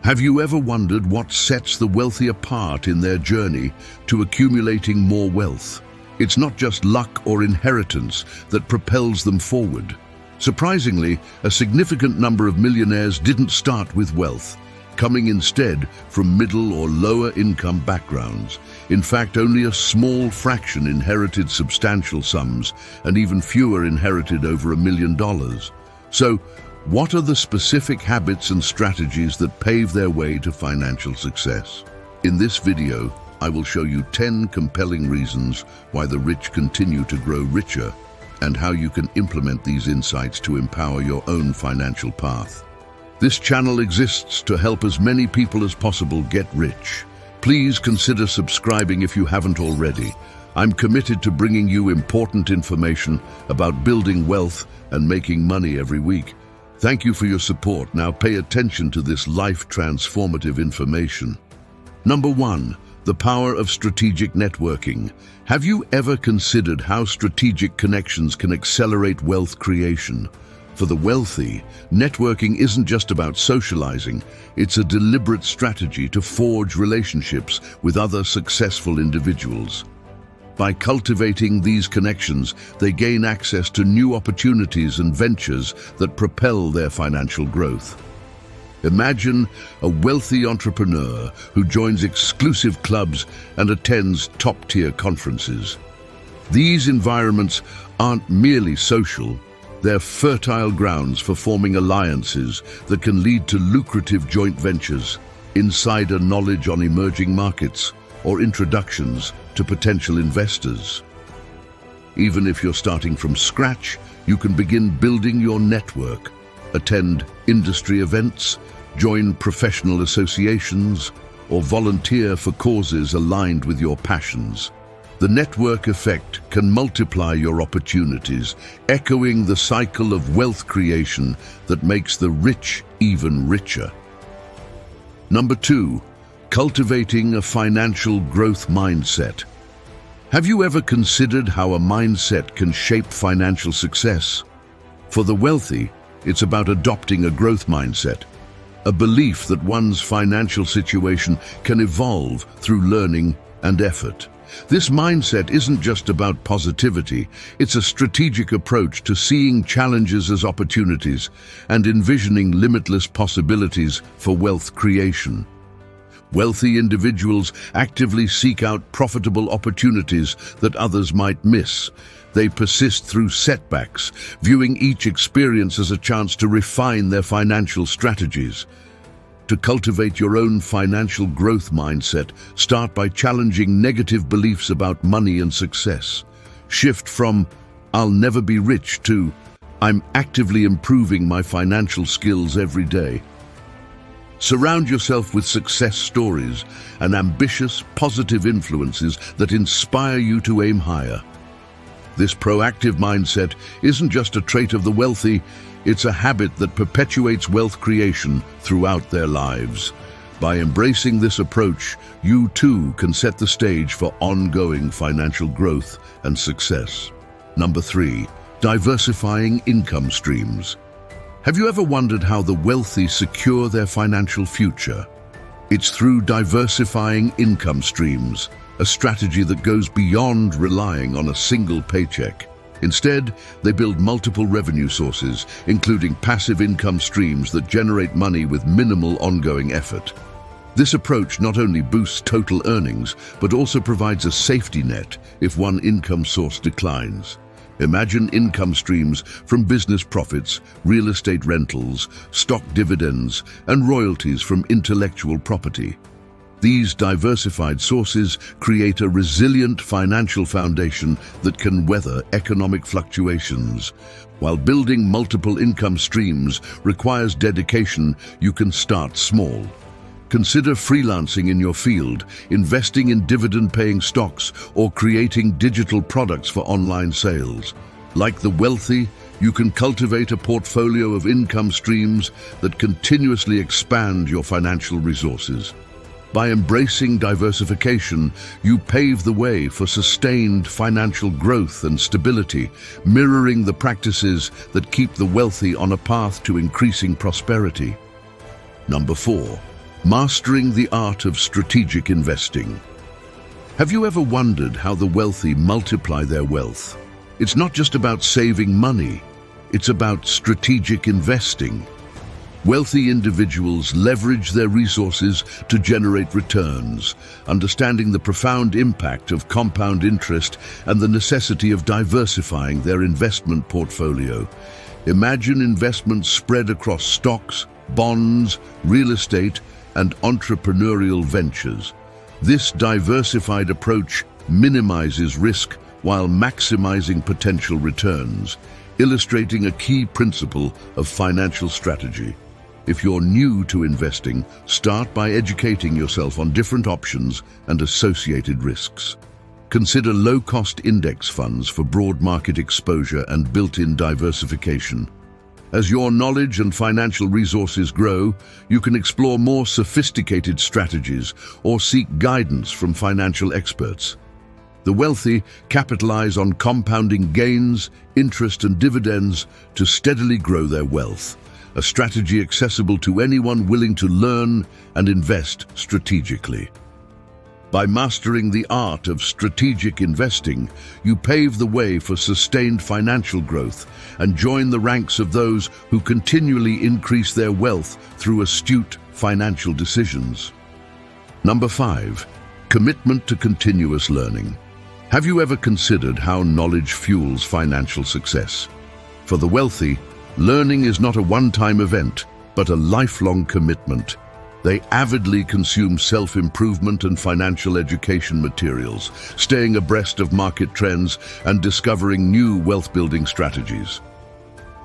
Have you ever wondered what sets the wealthy apart in their journey to accumulating more wealth? It's not just luck or inheritance that propels them forward. Surprisingly, a significant number of millionaires didn't start with wealth, coming instead from middle or lower income backgrounds. In fact, only a small fraction inherited substantial sums, and even fewer inherited over $1 million. So, what are the specific habits and strategies that pave their way to financial success? In this video, I will show you 10 compelling reasons why the rich continue to grow richer and how you can implement these insights to empower your own financial path. This channel exists to help as many people as possible get rich. Please consider subscribing if you haven't already. I'm committed to bringing you important information about building wealth and making money every week. Thank you for your support. Now pay attention to this life-transformative information. Number 1. The power of strategic networking. Have you ever considered how strategic connections can accelerate wealth creation? For the wealthy, networking isn't just about socializing, it's a deliberate strategy to forge relationships with other successful individuals. By cultivating these connections, they gain access to new opportunities and ventures that propel their financial growth. Imagine a wealthy entrepreneur who joins exclusive clubs and attends top-tier conferences. These environments aren't merely social, they're fertile grounds for forming alliances that can lead to lucrative joint ventures, insider knowledge on emerging markets, or introductions to potential investors. Even if you're starting from scratch, you can begin building your network, attend industry events, join professional associations, or volunteer for causes aligned with your passions. The network effect can multiply your opportunities, echoing the cycle of wealth creation that makes the rich even richer. Number 2. Cultivating a financial growth mindset. Have you ever considered how a mindset can shape financial success? For the wealthy, it's about adopting a growth mindset, a belief that one's financial situation can evolve through learning and effort. This mindset isn't just about positivity, it's a strategic approach to seeing challenges as opportunities and envisioning limitless possibilities for wealth creation. Wealthy individuals actively seek out profitable opportunities that others might miss. They persist through setbacks, viewing each experience as a chance to refine their financial strategies. To cultivate your own financial growth mindset, start by challenging negative beliefs about money and success. Shift from, "I'll never be rich," to, "I'm actively improving my financial skills every day." Surround yourself with success stories and ambitious, positive influences that inspire you to aim higher. This proactive mindset isn't just a trait of the wealthy, it's a habit that perpetuates wealth creation throughout their lives. By embracing this approach, you too can set the stage for ongoing financial growth and success. Number 3. Diversifying income streams. Have you ever wondered how the wealthy secure their financial future? It's through diversifying income streams, a strategy that goes beyond relying on a single paycheck. Instead, they build multiple revenue sources, including passive income streams that generate money with minimal ongoing effort. This approach not only boosts total earnings, but also provides a safety net if one income source declines. Imagine income streams from business profits, real estate rentals, stock dividends, and royalties from intellectual property. These diversified sources create a resilient financial foundation that can weather economic fluctuations. While building multiple income streams requires dedication, you can start small. Consider freelancing in your field, investing in dividend-paying stocks, or creating digital products for online sales. Like the wealthy, you can cultivate a portfolio of income streams that continuously expand your financial resources. By embracing diversification, you pave the way for sustained financial growth and stability, mirroring the practices that keep the wealthy on a path to increasing prosperity. Number 4. Mastering the art of strategic investing. Have you ever wondered how the wealthy multiply their wealth? It's not just about saving money, it's about strategic investing. Wealthy individuals leverage their resources to generate returns, understanding the profound impact of compound interest and the necessity of diversifying their investment portfolio. Imagine investments spread across stocks, bonds, real estate, and entrepreneurial ventures. This diversified approach minimizes risk while maximizing potential returns, illustrating a key principle of financial strategy. If you're new to investing, start by educating yourself on different options and associated risks. Consider low-cost index funds for broad market exposure and built-in diversification. As your knowledge and financial resources grow, you can explore more sophisticated strategies or seek guidance from financial experts. The wealthy capitalize on compounding gains, interest, and dividends to steadily grow their wealth, a strategy accessible to anyone willing to learn and invest strategically. By mastering the art of strategic investing, you pave the way for sustained financial growth and join the ranks of those who continually increase their wealth through astute financial decisions. Number 5. Commitment to continuous learning. Have you ever considered how knowledge fuels financial success? For the wealthy, learning is not a one-time event, but a lifelong commitment. They avidly consume self-improvement and financial education materials, staying abreast of market trends and discovering new wealth-building strategies.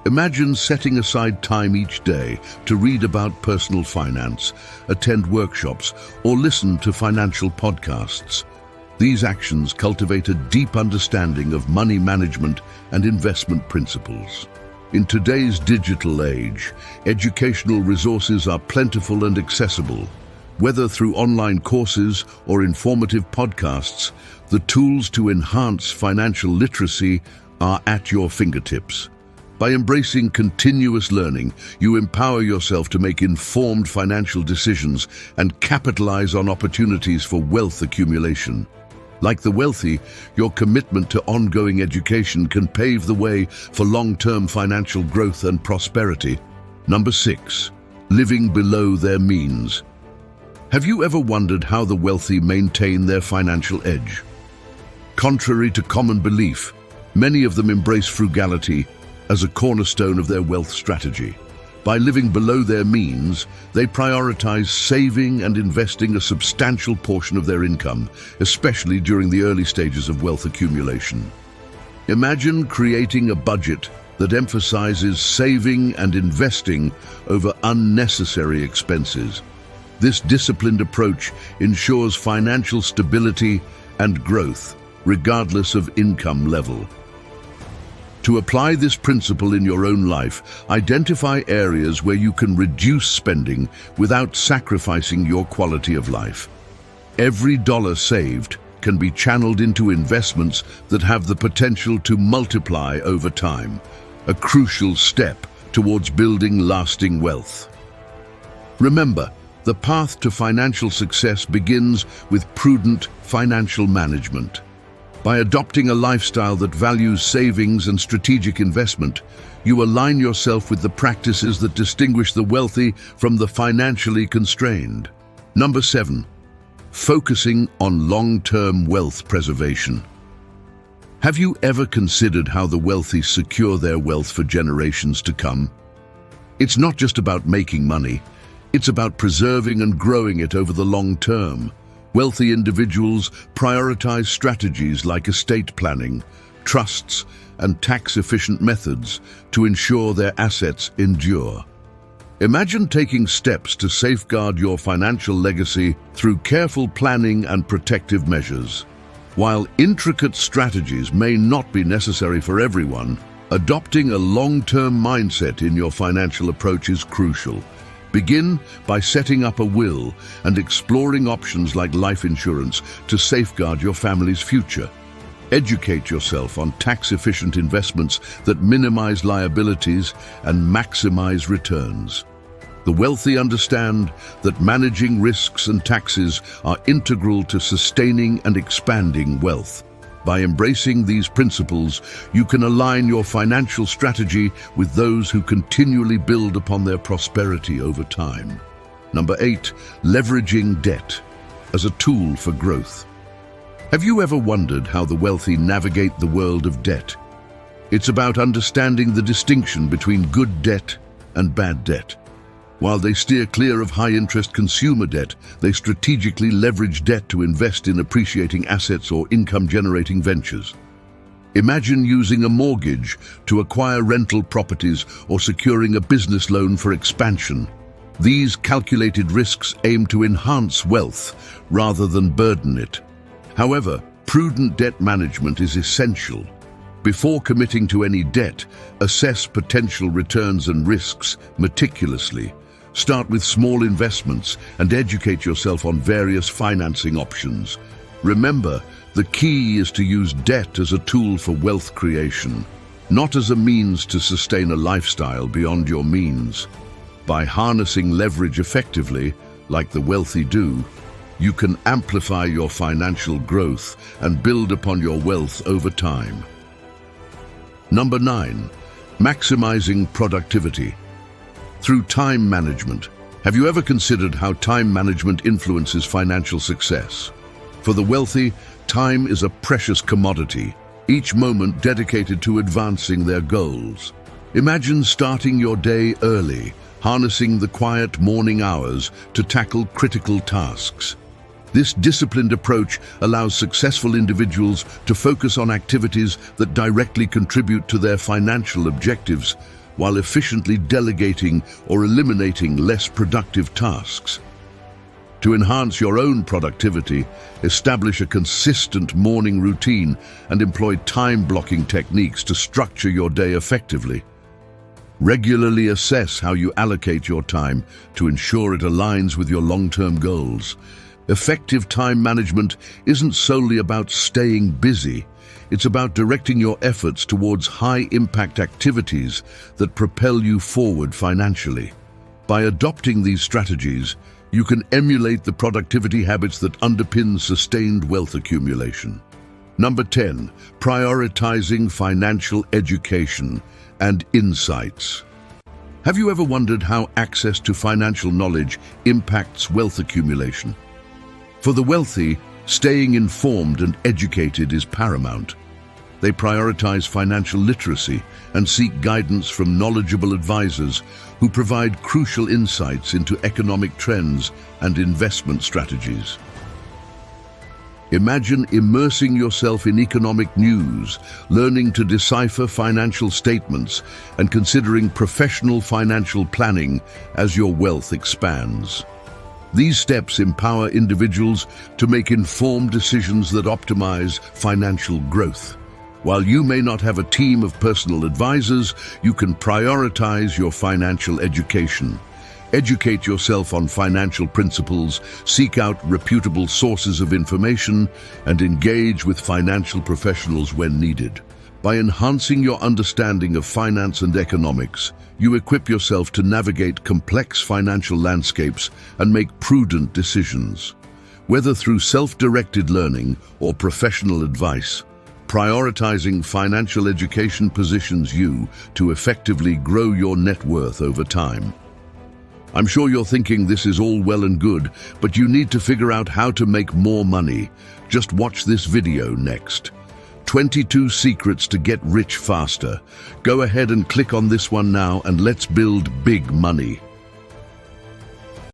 Imagine setting aside time each day to read about personal finance, attend workshops, or listen to financial podcasts. These actions cultivate a deep understanding of money management and investment principles. In today's digital age, educational resources are plentiful and accessible. Whether through online courses or informative podcasts, the tools to enhance financial literacy are at your fingertips. By embracing continuous learning, you empower yourself to make informed financial decisions and capitalize on opportunities for wealth accumulation. Like the wealthy, your commitment to ongoing education can pave the way for long-term financial growth and prosperity. Number 6. Living below their means. Have you ever wondered how the wealthy maintain their financial edge? Contrary to common belief, many of them embrace frugality as a cornerstone of their wealth strategy. By living below their means, they prioritize saving and investing a substantial portion of their income, especially during the early stages of wealth accumulation. Imagine creating a budget that emphasizes saving and investing over unnecessary expenses. This disciplined approach ensures financial stability and growth, regardless of income level. To apply this principle in your own life, identify areas where you can reduce spending without sacrificing your quality of life. Every dollar saved can be channeled into investments that have the potential to multiply over time, a crucial step towards building lasting wealth. Remember, the path to financial success begins with prudent financial management. By adopting a lifestyle that values savings and strategic investment, you align yourself with the practices that distinguish the wealthy from the financially constrained. Number 7. Focusing on long-term wealth preservation. Have you ever considered how the wealthy secure their wealth for generations to come? It's not just about making money, it's about preserving and growing it over the long term. Wealthy individuals prioritize strategies like estate planning, trusts, and tax-efficient methods to ensure their assets endure. Imagine taking steps to safeguard your financial legacy through careful planning and protective measures. While intricate strategies may not be necessary for everyone, adopting a long-term mindset in your financial approach is crucial. Begin by setting up a will and exploring options like life insurance to safeguard your family's future. Educate yourself on tax-efficient investments that minimize liabilities and maximize returns. The wealthy understand that managing risks and taxes are integral to sustaining and expanding wealth. By embracing these principles, you can align your financial strategy with those who continually build upon their prosperity over time. Number 8, leveraging debt as a tool for growth. Have you ever wondered how the wealthy navigate the world of debt? It's about understanding the distinction between good debt and bad debt. While they steer clear of high-interest consumer debt, they strategically leverage debt to invest in appreciating assets or income-generating ventures. Imagine using a mortgage to acquire rental properties or securing a business loan for expansion. These calculated risks aim to enhance wealth rather than burden it. However, prudent debt management is essential. Before committing to any debt, assess potential returns and risks meticulously. Start with small investments and educate yourself on various financing options. Remember, the key is to use debt as a tool for wealth creation, not as a means to sustain a lifestyle beyond your means. By harnessing leverage effectively, like the wealthy do, you can amplify your financial growth and build upon your wealth over time. Number 9, maximizing productivity. Through time management. Have you ever considered how time management influences financial success? For the wealthy, time is a precious commodity, each moment dedicated to advancing their goals. Imagine starting your day early, harnessing the quiet morning hours to tackle critical tasks. This disciplined approach allows successful individuals to focus on activities that directly contribute to their financial objectives, while efficiently delegating or eliminating less productive tasks. To enhance your own productivity, establish a consistent morning routine and employ time-blocking techniques to structure your day effectively. Regularly assess how you allocate your time to ensure it aligns with your long-term goals. Effective time management isn't solely about staying busy. It's about directing your efforts towards high-impact activities that propel you forward financially. By adopting these strategies, you can emulate the productivity habits that underpin sustained wealth accumulation. Number 10, prioritizing financial education and insights. Have you ever wondered how access to financial knowledge impacts wealth accumulation? For the wealthy, staying informed and educated is paramount. They prioritize financial literacy and seek guidance from knowledgeable advisors who provide crucial insights into economic trends and investment strategies. Imagine immersing yourself in economic news, learning to decipher financial statements, and considering professional financial planning as your wealth expands. These steps empower individuals to make informed decisions that optimize financial growth. While you may not have a team of personal advisors, you can prioritize your financial education. Educate yourself on financial principles, seek out reputable sources of information, and engage with financial professionals when needed. By enhancing your understanding of finance and economics, you equip yourself to navigate complex financial landscapes and make prudent decisions. Whether through self-directed learning or professional advice, prioritizing financial education positions you to effectively grow your net worth over time. I'm sure you're thinking this is all well and good, but you need to figure out how to make more money. Just watch this video next. 22 secrets to get rich faster. Go ahead and click on this one now and let's build big money.